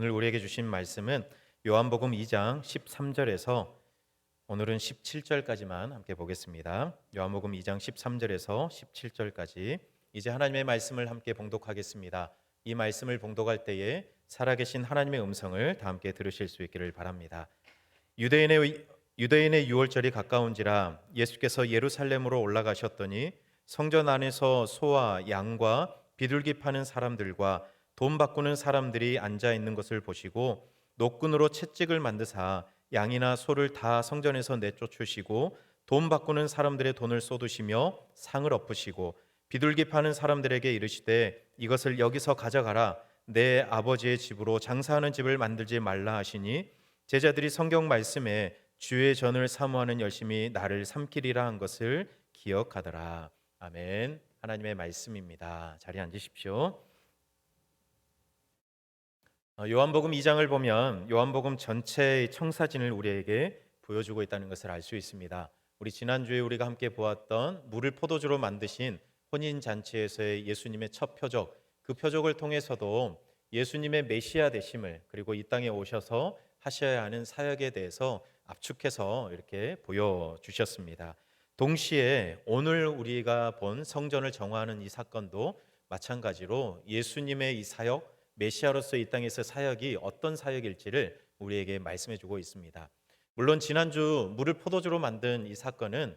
오늘 우리에게 주신 말씀은 요한복음 2장 13절에서 오늘은 17절까지만 함께 보겠습니다. 요한복음 2장 13절에서 17절까지 이제 하나님의 말씀을 함께 봉독하겠습니다. 이 말씀을 봉독할 때에 살아계신 하나님의 음성을 다 함께 들으실 수 있기를 바랍니다. 유대인의 유월절이 가까운지라 예수께서 예루살렘으로 올라가셨더니 성전 안에서 소와 양과 비둘기 파는 사람들과 돈 바꾸는 사람들이 앉아 있는 것을 보시고 노끈으로 채찍을 만드사 양이나 소를 다 성전에서 내쫓으시고 돈 바꾸는 사람들의 돈을 쏟으시며 상을 엎으시고 비둘기 파는 사람들에게 이르시되 이것을 여기서 가져가라. 내 아버지의 집으로 장사하는 집을 만들지 말라 하시니 제자들이 성경 말씀에 주의 전을 사모하는 열심히 나를 삼키리라 한 것을 기억하더라. 아멘. 하나님의 말씀입니다. 자리에 앉으십시오. 요한복음 2장을 보면 요한복음 전체의 청사진을 우리에게 보여주고 있다는 것을 알 수 있습니다. 우리 지난주에 우리가 함께 보았던 물을 포도주로 만드신 혼인잔치에서의 예수님의 첫 표적, 그 표적을 통해서도 예수님의 메시아 되심을, 그리고 이 땅에 오셔서 하셔야 하는 사역에 대해서 압축해서 이렇게 보여주셨습니다. 동시에 오늘 우리가 본 성전을 정화하는 이 사건도 마찬가지로 예수님의 이 사역, 메시아로서 이 땅에서 사역이 어떤 사역일지를 우리에게 말씀해 주고 있습니다. 물론 지난주 물을 포도주로 만든 이 사건은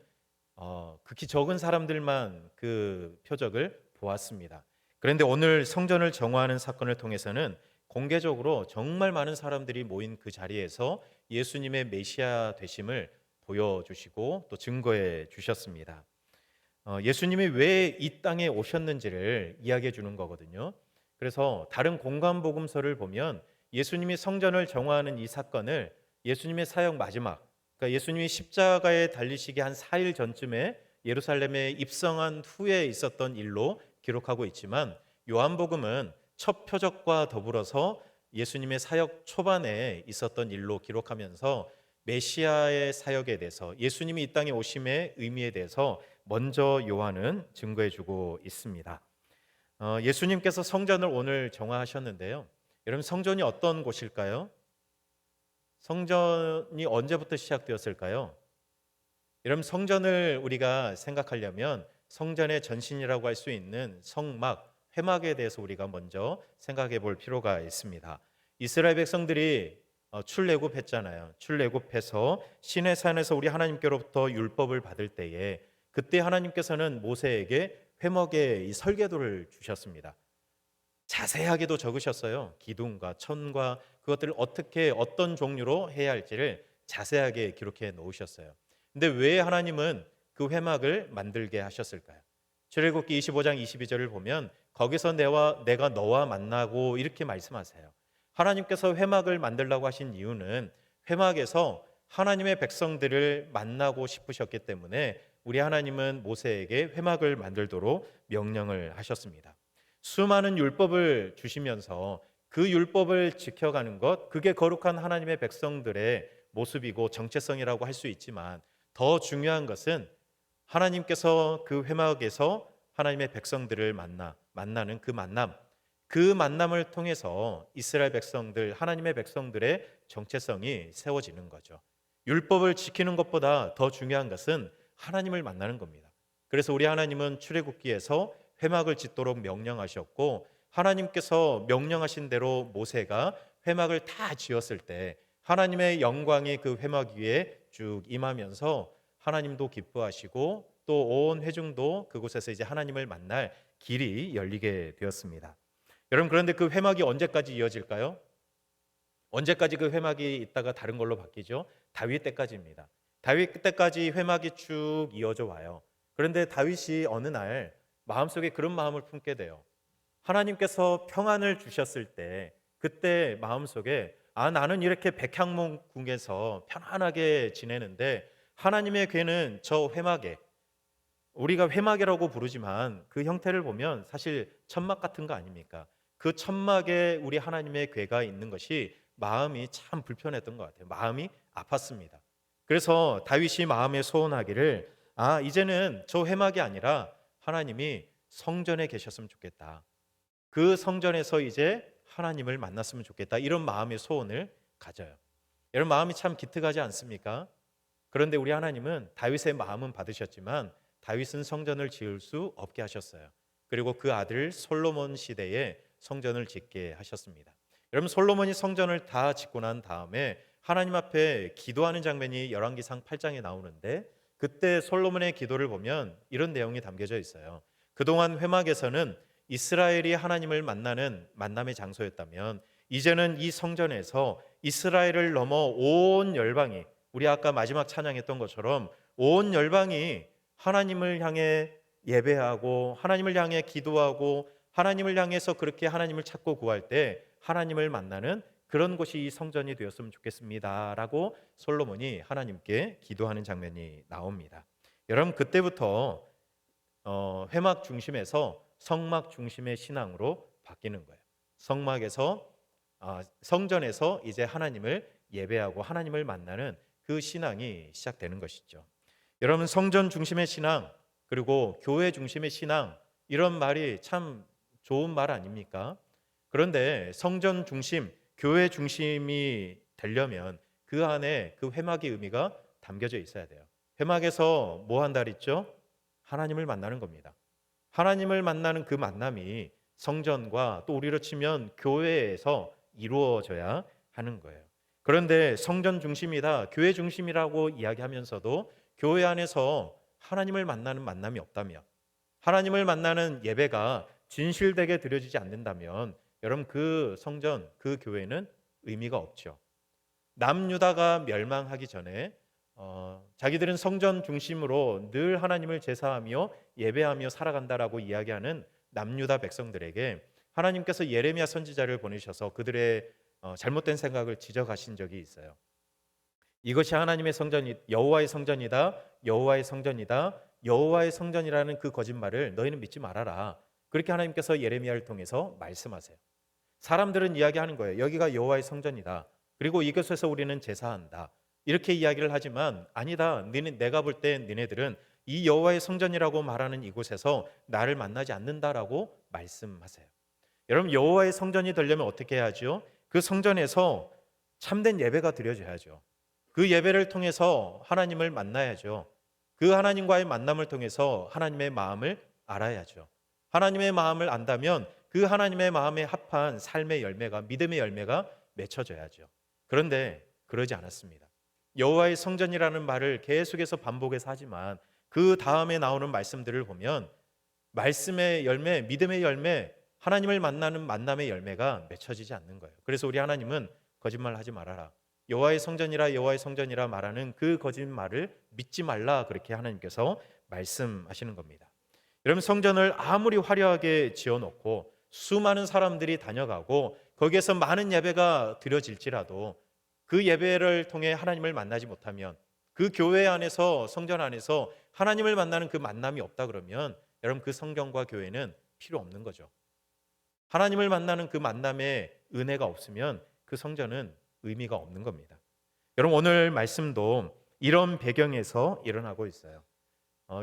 극히 적은 사람들만 그 표적을 보았습니다. 그런데 오늘 성전을 정화하는 사건을 통해서는 공개적으로 정말 많은 사람들이 모인 그 자리에서 예수님의 메시아 되심을 보여주시고 또 증거해 주셨습니다. 예수님이 왜 이 땅에 오셨는지를 이야기해 주는 거거든요. 그래서 다른 공간 복음서를 보면 예수님이 성전을 정화하는 이 사건을 예수님의 사역 마지막, 그러니까 예수님이 십자가에 달리시기 한 4일 전쯤에 예루살렘에 입성한 후에 있었던 일로 기록하고 있지만 요한복음은 첫 표적과 더불어서 예수님의 사역 초반에 있었던 일로 기록하면서 메시아의 사역에 대해서, 예수님이 이 땅에 오심의 의미에 대해서 먼저 요한은 증거해주고 있습니다. 예수님께서 성전을 오늘 정화하셨는데요. 여러분, 성전이 어떤 곳일까요? 성전이 언제부터 시작되었을까요? 여러분, 성전을 우리가 생각하려면 성전의 전신이라고 할 수 있는 성막, 회막에 대해서 우리가 먼저 생각해 볼 필요가 있습니다. 이스라엘 백성들이 출애굽했잖아요. 출애굽해서 시내산에서 우리 하나님께로부터 율법을 받을 때에 그때 하나님께서는 모세에게 회막의 이 설계도를 주셨습니다. 자세하게도 적으셨어요. 기둥과 천과 그것들을 어떻게 어떤 종류로 해야 할지를 자세하게 기록해 놓으셨어요. 근데 왜 하나님은 그 회막을 만들게 하셨을까요? 출애굽기 25장 22절을 보면 거기서 내가 너와 만나고 이렇게 말씀하세요. 하나님께서 회막을 만들라고 하신 이유는 회막에서 하나님의 백성들을 만나고 싶으셨기 때문에 우리 하나님은 모세에게 회막을 만들도록 명령을 하셨습니다. 수많은 율법을 주시면서 그 율법을 지켜가는 것, 그게 거룩한 하나님의 백성들의 모습이고 정체성이라고 할 수 있지만 더 중요한 것은 하나님께서 그 회막에서 하나님의 백성들을 만나는 그 만남을 통해서 이스라엘 백성들, 하나님의 백성들의 정체성이 세워지는 거죠. 율법을 지키는 것보다 더 중요한 것은 하나님을 만나는 겁니다. 그래서 우리 하나님은 출애굽기에서 회막을 짓도록 명령하셨고, 하나님께서 명령하신 대로 모세가 회막을 다 지었을 때 하나님의 영광이 그 회막 위에 쭉 임하면서 하나님도 기뻐하시고 또 온 회중도 그곳에서 이제 하나님을 만날 길이 열리게 되었습니다. 여러분, 그런데 그 회막이 언제까지 이어질까요? 언제까지 그 회막이 있다가 다른 걸로 바뀌죠? 다윗 때까지입니다. 다윗 때까지 회막이 쭉 이어져 와요. 그런데 다윗이 어느 날 마음속에 그런 마음을 품게 돼요. 하나님께서 평안을 주셨을 때 그때 마음속에 나는 이렇게 백향목궁에서 편안하게 지내는데 하나님의 괴는 저 회막에, 우리가 회막이라고 부르지만 그 형태를 보면 사실 천막 같은 거 아닙니까? 그 천막에 우리 하나님의 괴가 있는 것이 마음이 참 불편했던 것 같아요. 마음이 아팠습니다. 그래서 다윗이 마음에 소원하기를 이제는 저 회막이 아니라 하나님이 성전에 계셨으면 좋겠다. 그 성전에서 이제 하나님을 만났으면 좋겠다. 이런 마음의 소원을 가져요. 이런 마음이 참 기특하지 않습니까? 그런데 우리 하나님은 다윗의 마음은 받으셨지만 다윗은 성전을 지을 수 없게 하셨어요. 그리고 그 아들 솔로몬 시대에 성전을 짓게 하셨습니다. 여러분, 솔로몬이 성전을 다 짓고 난 다음에 하나님 앞에 기도하는 장면이 열왕기상 8장에 나오는데, 그때 솔로몬의 기도를 보면 이런 내용이 담겨져 있어요. 그동안 회막에서는 이스라엘이 하나님을 만나는 만남의 장소였다면, 이제는 이 성전에서 이스라엘을 넘어 온 열방이, 우리 아까 마지막 찬양했던 것처럼 온 열방이 하나님을 향해 예배하고 하나님을 향해 기도하고 하나님을 향해서 그렇게 하나님을 찾고 구할 때 하나님을 만나는 그런 곳이 이 성전이 되었으면 좋겠습니다 라고 솔로몬이 하나님께 기도하는 장면이 나옵니다. 여러분, 그때부터 회막 중심에서 성막 중심의 신앙으로 바뀌는 거예요. 성전에서 이제 하나님을 예배하고 하나님을 만나는 그 신앙이 시작되는 것이죠. 여러분, 성전 중심의 신앙 그리고 교회 중심의 신앙, 이런 말이 참 좋은 말 아닙니까? 그런데 성전 중심, 교회 중심이 되려면 그 안에 그 회막의 의미가 담겨져 있어야 돼요. 회막에서 뭐 한다 그랬죠? 하나님을 만나는 겁니다. 하나님을 만나는 그 만남이 성전과 또 우리로 치면 교회에서 이루어져야 하는 거예요. 그런데 성전 중심이다, 교회 중심이라고 이야기하면서도 교회 안에서 하나님을 만나는 만남이 없다면, 하나님을 만나는 예배가 진실되게 드려지지 않는다면 여러분, 그 성전, 그 교회는 의미가 없죠. 남유다가 멸망하기 전에 자기들은 성전 중심으로 늘 하나님을 제사하며 예배하며 살아간다라고 이야기하는 남유다 백성들에게 하나님께서 예레미야 선지자를 보내셔서 그들의 잘못된 생각을 지적하신 적이 있어요. 이것이 하나님의 성전이, 여호와의 성전이다, 여호와의 성전이다, 여호와의 성전이라는 그 거짓말을 너희는 믿지 말아라. 그렇게 하나님께서 예레미야를 통해서 말씀하세요. 사람들은 이야기하는 거예요. 여기가 여호와의 성전이다, 그리고 이곳에서 우리는 제사한다, 이렇게 이야기를 하지만 아니다, 내가 볼 때 니네들은 이 여호와의 성전이라고 말하는 이곳에서 나를 만나지 않는다라고 말씀하세요. 여러분, 여호와의 성전이 되려면 어떻게 해야죠? 그 성전에서 참된 예배가 드려져야죠. 그 예배를 통해서 하나님을 만나야죠. 그 하나님과의 만남을 통해서 하나님의 마음을 알아야죠. 하나님의 마음을 안다면 그 하나님의 마음에 합한 삶의 열매가, 믿음의 열매가 맺혀져야죠. 그런데 그러지 않았습니다. 여호와의 성전이라는 말을 계속해서 반복해서 하지만 그 다음에 나오는 말씀들을 보면 말씀의 열매, 믿음의 열매, 하나님을 만나는 만남의 열매가 맺혀지지 않는 거예요. 그래서 우리 하나님은 거짓말하지 말아라, 여호와의 성전이라 여호와의 성전이라 말하는 그 거짓말을 믿지 말라, 그렇게 하나님께서 말씀하시는 겁니다. 여러분, 성전을 아무리 화려하게 지어놓고 수많은 사람들이 다녀가고 거기에서 많은 예배가 드려질지라도 그 예배를 통해 하나님을 만나지 못하면, 그 교회 안에서, 성전 안에서 하나님을 만나는 그 만남이 없다 그러면 여러분, 그 성경과 교회는 필요 없는 거죠. 하나님을 만나는 그 만남의 은혜가 없으면 그 성전은 의미가 없는 겁니다. 여러분, 오늘 말씀도 이런 배경에서 일어나고 있어요.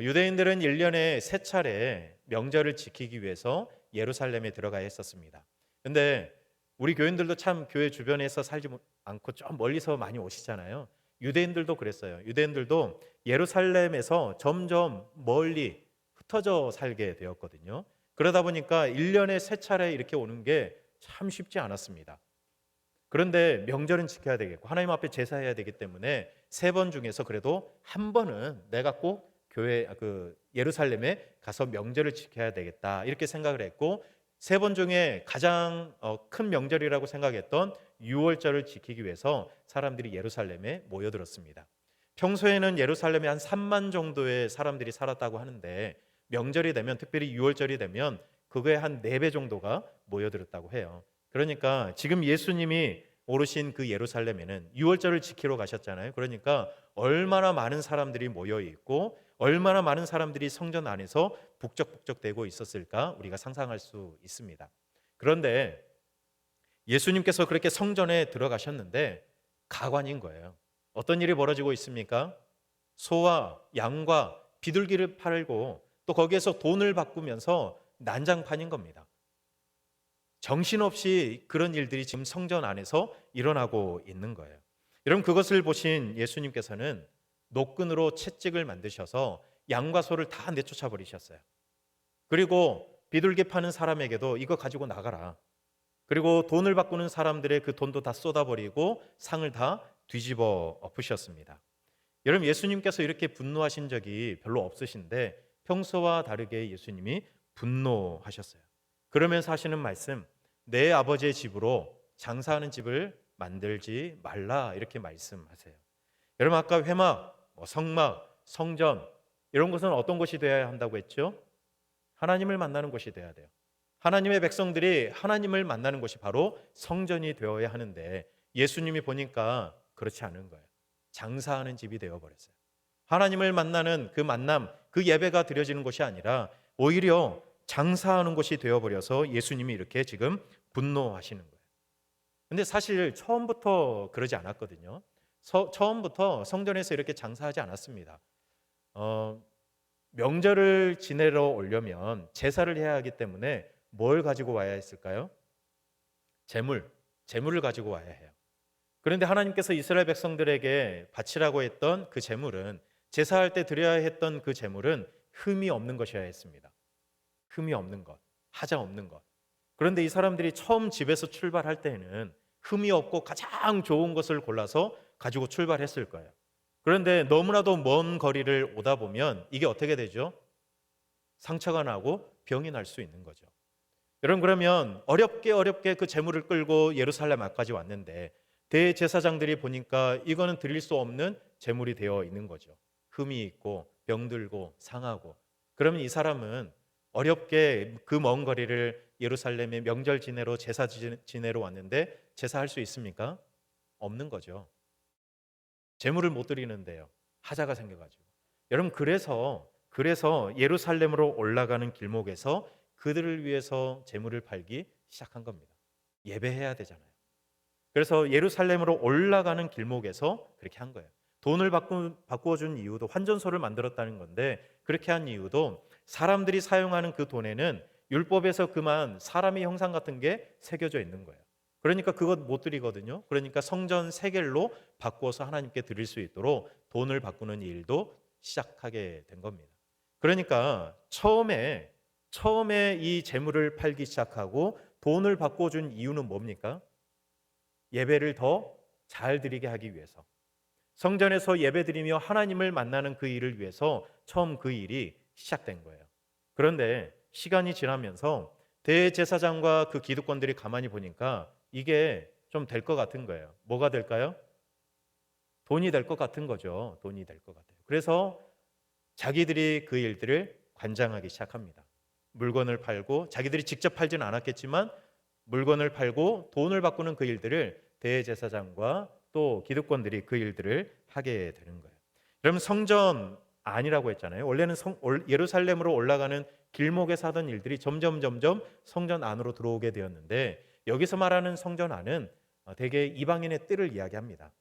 유대인들은 1년에 3차례 명절을 지키기 위해서 예루살렘에 들어가야 했었습니다. 그런데 우리 교인들도 참 교회 주변에서 살지 않고 좀 멀리서 많이 오시잖아요. 유대인들도 그랬어요. 유대인들도 예루살렘에서 점점 멀리 흩어져 살게 되었거든요. 그러다 보니까 1년에 3차례 이렇게 오는 게 참 쉽지 않았습니다. 그런데 명절은 지켜야 되겠고 하나님 앞에 제사해야 되기 때문에 3번 중에서 그래도 한 번은 내가 꼭 예루살렘에 가서 명절을 지켜야 되겠다, 이렇게 생각을 했고, 3번 중에 가장 큰 명절이라고 생각했던 6월절을 지키기 위해서 사람들이 예루살렘에 모여들었습니다. 평소에는 예루살렘에 한 3만 정도의 사람들이 살았다고 하는데 명절이 되면, 특별히 6월절이 되면 그거에 한 4배 정도가 모여들었다고 해요. 그러니까 지금 예수님이 오르신 그 예루살렘에는 6월절을 지키러 가셨잖아요. 그러니까 얼마나 많은 사람들이 모여 있고 얼마나 많은 사람들이 성전 안에서 북적북적대고 있었을까 우리가 상상할 수 있습니다. 그런데 예수님께서 그렇게 성전에 들어가셨는데 가관인 거예요. 어떤 일이 벌어지고 있습니까? 소와 양과 비둘기를 팔고 또 거기에서 돈을 바꾸면서 난장판인 겁니다. 정신없이 그런 일들이 지금 성전 안에서 일어나고 있는 거예요. 여러분, 그것을 보신 예수님께서는 노끈으로 채찍을 만드셔서 양과 소를 다 내쫓아 버리셨어요. 그리고 비둘기 파는 사람에게도 이거 가지고 나가라. 그리고 돈을 바꾸는 사람들의 그 돈도 다 쏟아버리고 상을 다 뒤집어 엎으셨습니다. 여러분, 예수님께서 이렇게 분노하신 적이 별로 없으신데 평소와 다르게 예수님이 분노하셨어요. 그러면서 하시는 말씀, 내 아버지의 집으로 장사하는 집을 만들지 말라, 이렇게 말씀하세요. 여러분, 아까 회막, 성막, 성전, 이런 것은 어떤 것이 되어야 한다고 했죠? 하나님을 만나는 곳이 되어야 돼요. 하나님의 백성들이 하나님을 만나는 곳이 바로 성전이 되어야 하는데 예수님이 보니까 그렇지 않은 거예요. 장사하는 집이 되어버렸어요. 하나님을 만나는 그 만남, 그 예배가 드려지는 곳이 아니라 오히려 장사하는 곳이 되어버려서 예수님이 이렇게 지금 분노하시는 거예요. 근데 사실 처음부터 그러지 않았거든요. 처음부터 성전에서 이렇게 장사하지 않았습니다. 명절을 지내러 오려면 제사를 해야 하기 때문에 뭘 가지고 와야 했을까요? 재물을 가지고 와야 해요. 그런데 하나님께서 이스라엘 백성들에게 바치라고 했던 그 재물은, 제사할 때 드려야 했던 그 재물은 흠이 없는 것이어야 했습니다. 흠이 없는 것, 하자 없는 것. 그런데 이 사람들이 처음 집에서 출발할 때는 흠이 없고 가장 좋은 것을 골라서 가지고 출발했을 거예요. 그런데 너무나도 먼 거리를 오다 보면 이게 어떻게 되죠? 상처가 나고 병이 날 수 있는 거죠. 여러분, 그러면 어렵게 그 재물을 끌고 예루살렘 앞까지 왔는데 대제사장들이 보니까 이거는 드릴 수 없는 재물이 되어 있는 거죠. 흠이 있고 병들고 상하고. 그러면 이 사람은 어렵게 그 먼 거리를 예루살렘의 명절 지내로, 제사 지내로 왔는데 제사할 수 있습니까? 없는 거죠. 재물을 못 드리는데요. 하자가 생겨가지고. 여러분, 그래서 예루살렘으로 올라가는 길목에서 그들을 위해서 재물을 팔기 시작한 겁니다. 예배해야 되잖아요. 그래서 예루살렘으로 올라가는 길목에서 그렇게 한 거예요. 돈을 바꾸어 준 이유도, 환전소를 만들었다는 건데 그렇게 한 이유도 사람들이 사용하는 그 돈에는 율법에서 그만 사람의 형상 같은 게 새겨져 있는 거예요. 그러니까 그것 못 드리거든요. 그러니까 성전 세겔로 바꾸어서 하나님께 드릴 수 있도록 돈을 바꾸는 일도 시작하게 된 겁니다. 그러니까 처음에 이 재물을 팔기 시작하고 돈을 바꾸어 준 이유는 뭡니까? 예배를 더 잘 드리게 하기 위해서, 성전에서 예배드리며 하나님을 만나는 그 일을 위해서 처음 그 일이 시작된 거예요. 그런데 시간이 지나면서 대제사장과 그 기득권들이 가만히 보니까 이게 좀 될 것 같은 거예요. 뭐가 될까요? 돈이 될 것 같은 거죠. 돈이 될 것 같아요. 그래서 자기들이 그 일들을 관장하기 시작합니다. 물건을 팔고, 자기들이 직접 팔지는 않았겠지만 물건을 팔고 돈을 바꾸는 그 일들을 대제사장과 또 기득권들이 그 일들을 하게 되는 거예요. 여러분, 성전 안이라고 했잖아요. 원래는 예루살렘으로 올라가는 길목에서 하던 일들이 점점 성전 안으로 들어오게 되었는데 여기서 말하는 성전 안은 대개 이방인의 뜰을 이야기합니다.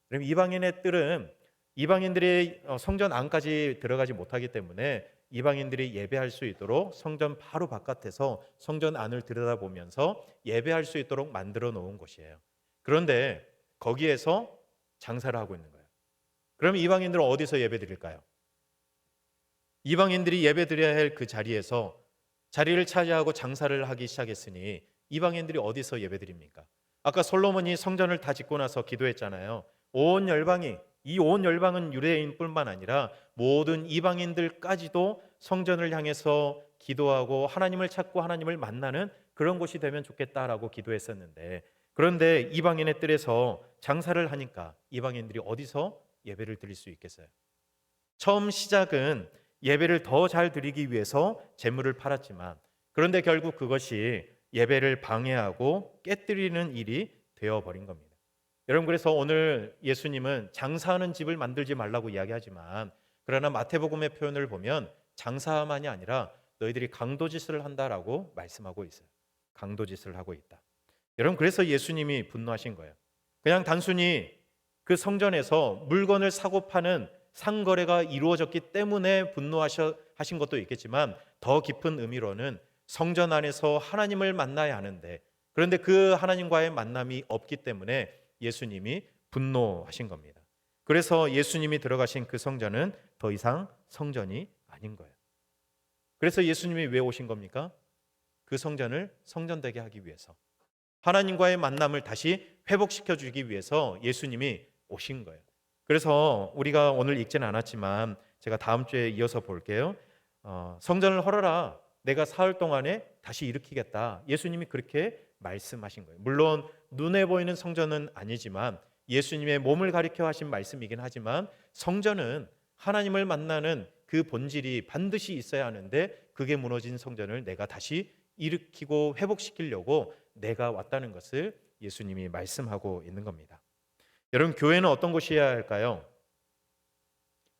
그럼 이방인의 뜰은 이방인들이 성전 안까지 들어가지 못하기 때문에 이방인들이 예배할 수 있도록 성전 바로 바깥에서 성전 안을 들여다보면서 예배할 수 있도록 만들어 놓은 곳이에요. 그런데 거기에서 장사를 하고 있는 거예요. 그럼 이방인들은 어디서 예배 드릴까요? 이방인들이 예배 드려야 할 그 자리에서 자리를 차지하고 장사를 하기 시작했으니 이방인들이 어디서 예배 드립니까? 아까 솔로몬이 성전을 다 짓고 나서 기도했잖아요. 온 열방이, 이 온 열방은 유대인뿐만 아니라 모든 이방인들까지도 성전을 향해서 기도하고 하나님을 찾고 하나님을 만나는 그런 곳이 되면 좋겠다라고 기도했었는데, 그런데 이방인의 뜰에서 장사를 하니까 이방인들이 어디서 예배를 드릴 수 있겠어요? 처음 시작은 예배를 더 잘 드리기 위해서 재물을 팔았지만, 그런데 결국 그것이 예배를 방해하고 깨뜨리는 일이 되어버린 겁니다. 여러분, 그래서 오늘 예수님은 장사하는 집을 만들지 말라고 이야기하지만, 그러나 마태복음의 표현을 보면 장사만이 아니라 너희들이 강도짓을 한다라고 말씀하고 있어요. 강도짓을 하고 있다. 여러분, 그래서 예수님이 분노하신 거예요. 그냥 단순히 그 성전에서 물건을 사고 파는 상거래가 이루어졌기 때문에 분노하신 것도 있겠지만 더 깊은 의미로는 성전 안에서 하나님을 만나야 하는데 그런데 그 하나님과의 만남이 없기 때문에 예수님이 분노하신 겁니다. 그래서 예수님이 들어가신 그 성전은 더 이상 성전이 아닌 거예요. 그래서 예수님이 왜 오신 겁니까? 그 성전을 성전되게 하기 위해서, 하나님과의 만남을 다시 회복시켜 주기 위해서 예수님이 오신 거예요. 그래서 우리가 오늘 읽지는 않았지만 제가 다음 주에 이어서 볼게요. 성전을 헐어라. 내가 사흘 동안에 다시 일으키겠다. 예수님이 그렇게 말씀하신 거예요. 물론 눈에 보이는 성전은 아니지만 예수님의 몸을 가리켜 하신 말씀이긴 하지만 성전은 하나님을 만나는 그 본질이 반드시 있어야 하는데 그게 무너진 성전을 내가 다시 일으키고 회복시키려고 내가 왔다는 것을 예수님이 말씀하고 있는 겁니다. 여러분, 교회는 어떤 곳이어야 할까요?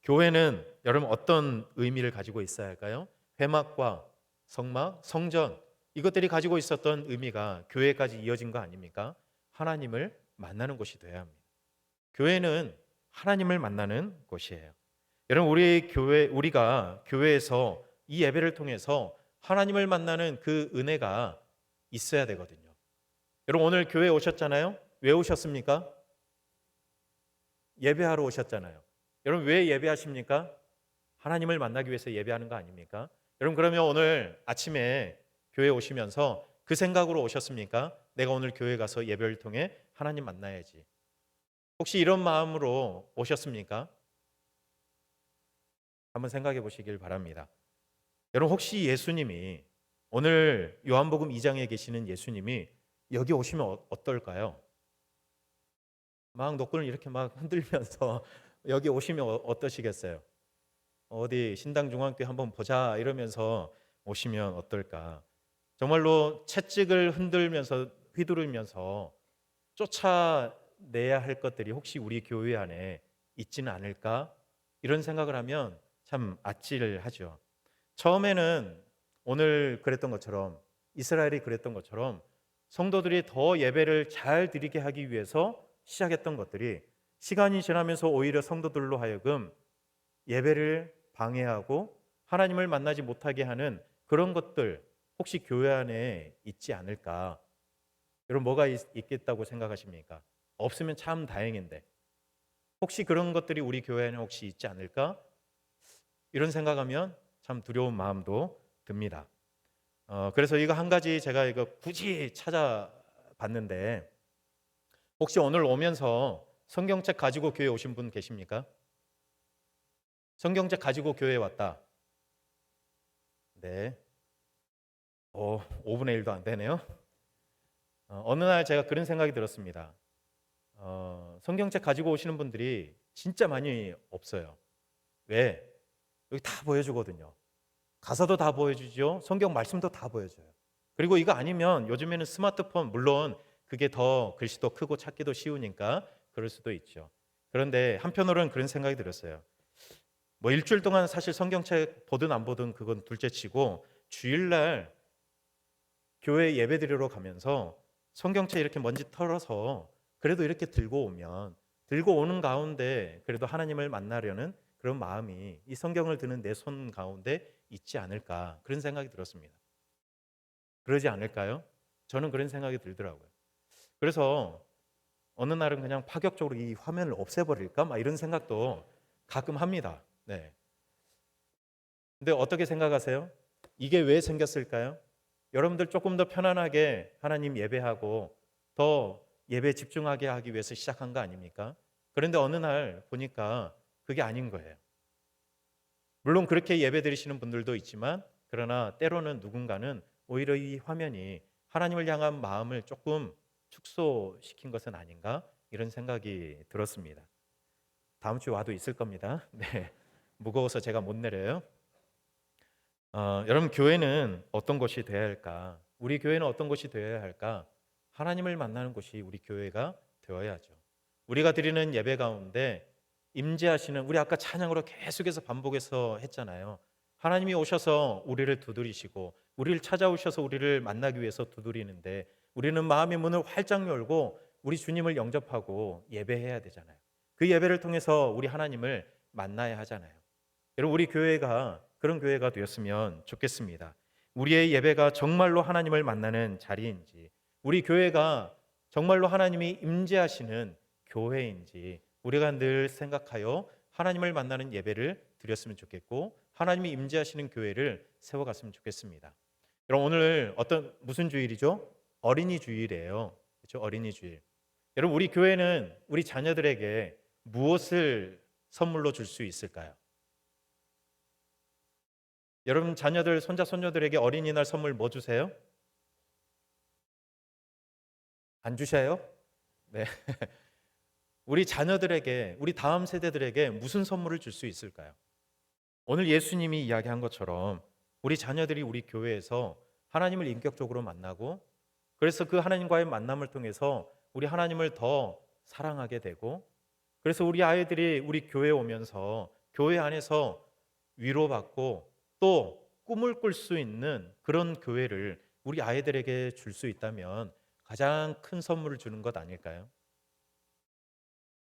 교회는 여러분 어떤 의미를 가지고 있어야 할까요? 회막과 성막, 성전, 이것들이 가지고 있었던 의미가 교회까지 이어진 거 아닙니까? 하나님을 만나는 곳이 되어야 합니다. 교회는 하나님을 만나는 곳이에요. 여러분, 우리가 교회에서 이 예배를 통해서 하나님을 만나는 그 은혜가 있어야 되거든요. 여러분, 오늘 교회에 오셨잖아요. 왜 오셨습니까? 예배하러 오셨잖아요. 여러분, 왜 예배하십니까? 하나님을 만나기 위해서 예배하는 거 아닙니까? 여러분, 그러면 오늘 아침에 교회 오시면서 그 생각으로 오셨습니까? 내가 오늘 교회 가서 예배를 통해 하나님 만나야지. 혹시 이런 마음으로 오셨습니까? 한번 생각해 보시길 바랍니다. 여러분, 혹시 예수님이, 오늘 요한복음 2장에 계시는 예수님이 여기 오시면 어떨까요? 막 노끈을 이렇게 막 흔들면서 여기 오시면 어떠시겠어요? 어디 신당중앙교회 한번 보자 이러면서 오시면 어떨까? 정말로 채찍을 흔들면서 휘두르면서 쫓아내야 할 것들이 혹시 우리 교회 안에 있지는 않을까? 이런 생각을 하면 참 아찔하죠. 처음에는 오늘 그랬던 것처럼, 이스라엘이 그랬던 것처럼 성도들이 더 예배를 잘 드리게 하기 위해서 시작했던 것들이 시간이 지나면서 오히려 성도들로 하여금 예배를 방해하고 하나님을 만나지 못하게 하는 그런 것들 혹시 교회 안에 있지 않을까? 여러분, 뭐가 있겠다고 생각하십니까? 없으면 참 다행인데 혹시 그런 것들이 우리 교회 안에 혹시 있지 않을까? 이런 생각하면 참 두려운 마음도 듭니다. 그래서 이거 한 가지 제가 이거 굳이 찾아봤는데, 혹시 오늘 오면서 성경책 가지고 교회 오신 분 계십니까? 성경책 가지고 교회에 왔다. 네. 5분의 1도 안 되네요. 어느 날 제가 그런 생각이 들었습니다. 성경책 가지고 오시는 분들이 진짜 많이 없어요. 왜? 여기 다 보여주거든요. 가사도 다 보여주죠. 성경 말씀도 다 보여줘요. 그리고 이거 아니면 요즘에는 스마트폰, 물론 그게 더 글씨도 크고 찾기도 쉬우니까 그럴 수도 있죠. 그런데 한편으로는 그런 생각이 들었어요. 뭐 일주일 동안 사실 성경책 보든 안 보든 그건 둘째치고 주일날 교회 예배드리러 가면서 성경책 이렇게 먼지 털어서 그래도 이렇게 들고 오는 가운데 그래도 하나님을 만나려는 그런 마음이 이 성경을 드는 내 손 가운데 있지 않을까, 그런 생각이 들었습니다. 그러지 않을까요? 저는 그런 생각이 들더라고요. 그래서 어느 날은 그냥 파격적으로 이 화면을 없애버릴까? 막 이런 생각도 가끔 합니다. 네. 근데 어떻게 생각하세요? 이게 왜 생겼을까요? 여러분들 조금 더 편안하게 하나님 예배하고 더 예배에 집중하게 하기 위해서 시작한 거 아닙니까? 그런데 어느 날 보니까 그게 아닌 거예요. 물론 그렇게 예배 드리시는 분들도 있지만, 그러나 때로는 누군가는 오히려 이 화면이 하나님을 향한 마음을 조금 축소시킨 것은 아닌가, 이런 생각이 들었습니다. 다음 주 와도 있을 겁니다. 네, 무거워서 제가 못 내려요. 여러분, 교회는 어떤 곳이 되어야 할까? 우리 교회는 어떤 곳이 되어야 할까? 하나님을 만나는 곳이 우리 교회가 되어야죠. 우리가 드리는 예배 가운데 임재하시는, 우리 아까 찬양으로 계속해서 반복해서 했잖아요. 하나님이 오셔서 우리를 두드리시고 우리를 찾아오셔서 우리를 만나기 위해서 두드리는데, 우리는 마음의 문을 활짝 열고 우리 주님을 영접하고 예배해야 되잖아요. 그 예배를 통해서 우리 하나님을 만나야 하잖아요. 여러분, 우리 교회가 그런 교회가 되었으면 좋겠습니다. 우리의 예배가 정말로 하나님을 만나는 자리인지, 우리 교회가 정말로 하나님이 임재하시는 교회인지 우리가 늘 생각하여 하나님을 만나는 예배를 드렸으면 좋겠고, 하나님이 임재하시는 교회를 세워갔으면 좋겠습니다. 여러분, 오늘 무슨 주일이죠? 어린이 주일이에요. 그렇죠? 어린이 주일. 여러분, 우리 교회는 우리 자녀들에게 무엇을 선물로 줄 수 있을까요? 여러분, 자녀들, 손자, 손녀들에게 어린이날 선물 뭐 주세요? 안 주셔요? 네. 우리 자녀들에게, 우리 다음 세대들에게 무슨 선물을 줄 수 있을까요? 오늘 예수님이 이야기한 것처럼 우리 자녀들이 우리 교회에서 하나님을 인격적으로 만나고, 그래서 그 하나님과의 만남을 통해서 우리 하나님을 더 사랑하게 되고, 그래서 우리 아이들이 우리 교회에 오면서 교회 안에서 위로받고 또 꿈을 꿀 수 있는 그런 교회를 우리 아이들에게 줄 수 있다면 가장 큰 선물을 주는 것 아닐까요?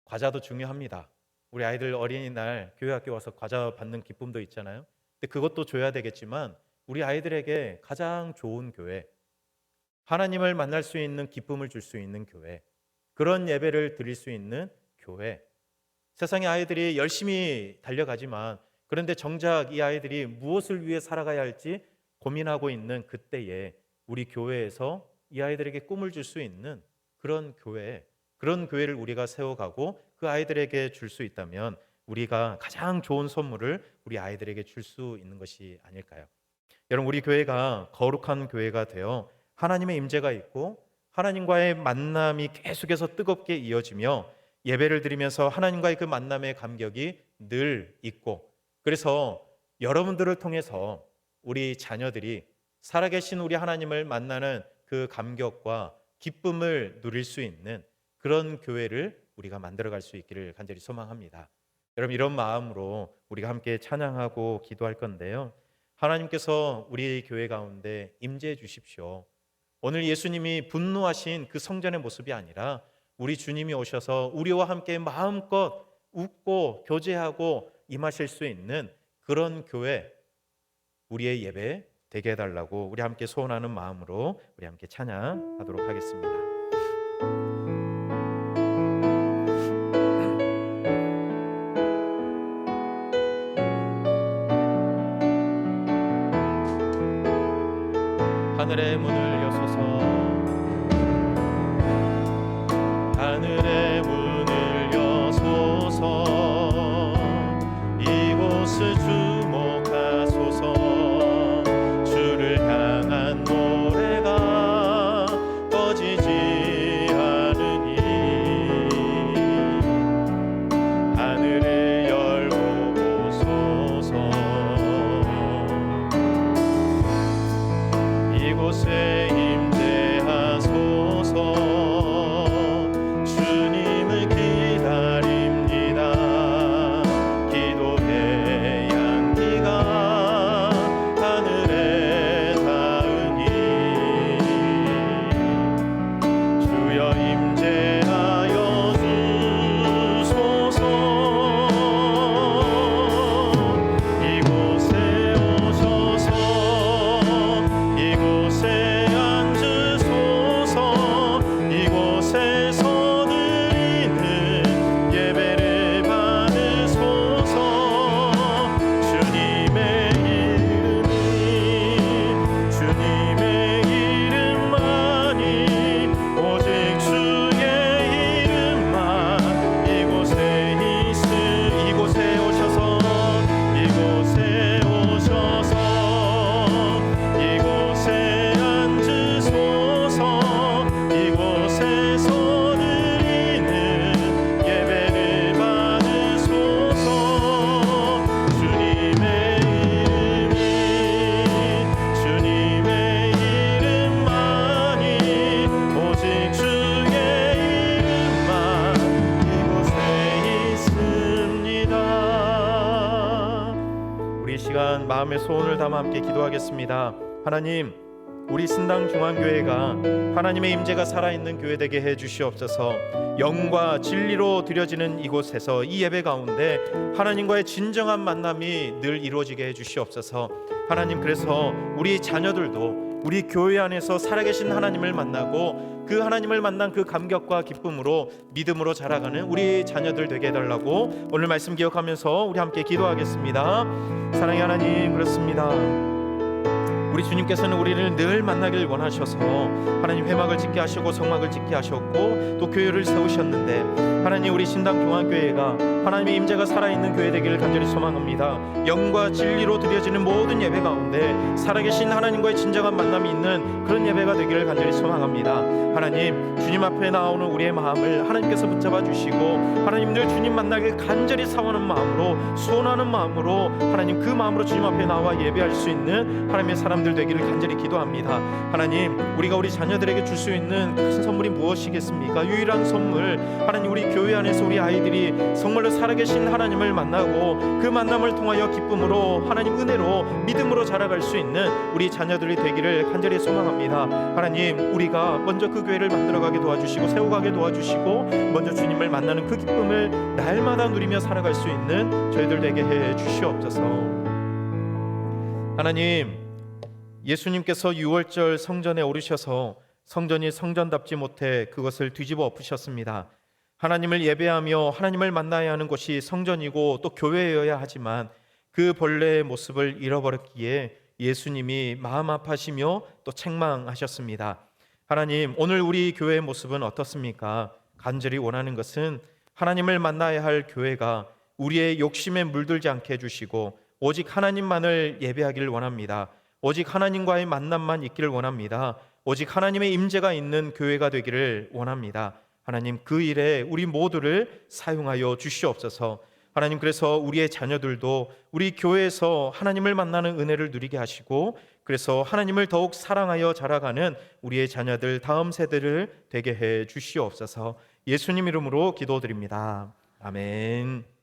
과자도 중요합니다. 우리 아이들 어린이날 교회 학교 와서 과자 받는 기쁨도 있잖아요. 근데 그것도 줘야 되겠지만 우리 아이들에게 가장 좋은 교회, 하나님을 만날 수 있는 기쁨을 줄 수 있는 교회, 그런 예배를 드릴 수 있는 교회. 세상의 아이들이 열심히 달려가지만, 그런데 정작 이 아이들이 무엇을 위해 살아가야 할지 고민하고 있는 그때에 우리 교회에서 이 아이들에게 꿈을 줄 수 있는 그런 교회, 그런 교회를 우리가 세워가고 그 아이들에게 줄 수 있다면 우리가 가장 좋은 선물을 우리 아이들에게 줄 수 있는 것이 아닐까요? 여러분, 우리 교회가 거룩한 교회가 되어 하나님의 임재가 있고 하나님과의 만남이 계속해서 뜨겁게 이어지며 예배를 드리면서 하나님과의 그 만남의 감격이 늘 있고, 그래서 여러분들을 통해서 우리 자녀들이 살아계신 우리 하나님을 만나는 그 감격과 기쁨을 누릴 수 있는 그런 교회를 우리가 만들어갈 수 있기를 간절히 소망합니다. 여러분, 이런 마음으로 우리가 함께 찬양하고 기도할 건데요, 하나님께서 우리 교회 가운데 임재해 주십시오. 오늘 예수님이 분노하신 그 성전의 모습이 아니라 우리 주님이 오셔서 우리와 함께 마음껏 웃고 교제하고 임하실 수 있는 그런 교회, 우리의 예배 되게 해달라고 우리 함께 소원하는 마음으로 우리 함께 찬양하도록 하겠습니다. 하늘의 문을 여소서, 하늘의 문을 여소서, 이곳을 주목하소서. 주를 향한 노래가 꺼지지 않으니 하늘을 열고 보소서. 이곳에 임재하소서. 주님을 기다립니다. 기도의 향기가 하늘에 닿으니 주여 임재하여 주소서. 이곳에 오셔서 이곳에 앉으소서. 이곳에서 드리는 예배를 받으소서. 주님의 이름만이, 오직 주의 이름만 이곳에 이곳에 오셔서 이곳에 오셔서 이곳에 앉으소서. 이곳에서 드리는 예배를 받으소서. 주님의 이름만이, 오직 주의 이름만 이곳에 있습니다. 우리 시간 마음의 소원을 담아 함께 기도하겠습니다. 하나님, 우리 신당중앙교회가 하나님의 임재가 살아있는 교회 되게 해주시옵소서. 영과 진리로 드려지는 이곳에서 이 예배 가운데 하나님과의 진정한 만남이 늘 이루어지게 해주시옵소서. 하나님, 그래서 우리 자녀들도 우리 교회 안에서 살아계신 하나님을 만나고 그 하나님을 만난 그 감격과 기쁨으로 믿음으로 자라가는 우리 자녀들 되게 해달라고 오늘 말씀 기억하면서 우리 함께 기도하겠습니다. 사랑의 하나님, 그렇습니다. 우리 주님께서는 우리를 늘 만나길 원하셔서 하나님 회막을 짓게 하시고 성막을 짓게 하셨고 또 교회를 세우셨는데, 하나님 우리 신당경환교회가 하나님의 임재가 살아있는 교회 되기를 간절히 소망합니다. 영과 진리로 드려지는 모든 예배 가운데 살아계신 하나님과의 진정한 만남이 있는 그런 예배가 되기를 간절히 소망합니다. 하나님, 주님 앞에 나오는 우리의 마음을 하나님께서 붙잡아 주시고 하나님 늘 주님 만나길 간절히 사모하는 마음으로, 소원하는 마음으로, 하나님 그 마음으로 주님 앞에 나와 예배할 수 있는 하나님의 사람들 되기를 간절히 기도합니다. 하나님, 우리가 우리 자녀들에게 줄 수 있는 큰 선물이 무엇이겠습니까? 유일한 선물, 하나님 우리 교회 안에서 우리 아이들이 정말로 살아계신 하나님을 만나고 그 만남을 통하여 기쁨으로, 하나님 은혜로, 믿음으로 자라갈 수 있는 우리 자녀들이 되기를 간절히 소망합니다. 하나님, 우리가 먼저 그 교회를 만들어가게 도와주시고 세워가게 도와주시고 먼저 주님을 만나는 그 기쁨을 날마다 누리며 살아갈 수 있는 저희들 되게 해 주시옵소서. 하나님, 예수님께서 6월절 성전에 오르셔서 성전이 성전답지 못해 그것을 뒤집어 엎으셨습니다. 하나님을 예배하며 하나님을 만나야 하는 곳이 성전이고 또 교회여야 하지만 그 본래의 모습을 잃어버렸기에 예수님이 마음 아파하시며 또 책망하셨습니다. 하나님, 오늘 우리 교회의 모습은 어떻습니까? 간절히 원하는 것은 하나님을 만나야 할 교회가 우리의 욕심에 물들지 않게 해주시고 오직 하나님만을 예배하기를 원합니다. 오직 하나님과의 만남만 있기를 원합니다. 오직 하나님의 임재가 있는 교회가 되기를 원합니다. 하나님, 그 일에 우리 모두를 사용하여 주시옵소서. 하나님, 그래서 우리의 자녀들도 우리 교회에서 하나님을 만나는 은혜를 누리게 하시고, 그래서 하나님을 더욱 사랑하여 자라가는 우리의 자녀들 다음 세대를 되게 해 주시옵소서. 예수님 이름으로 기도드립니다. 아멘.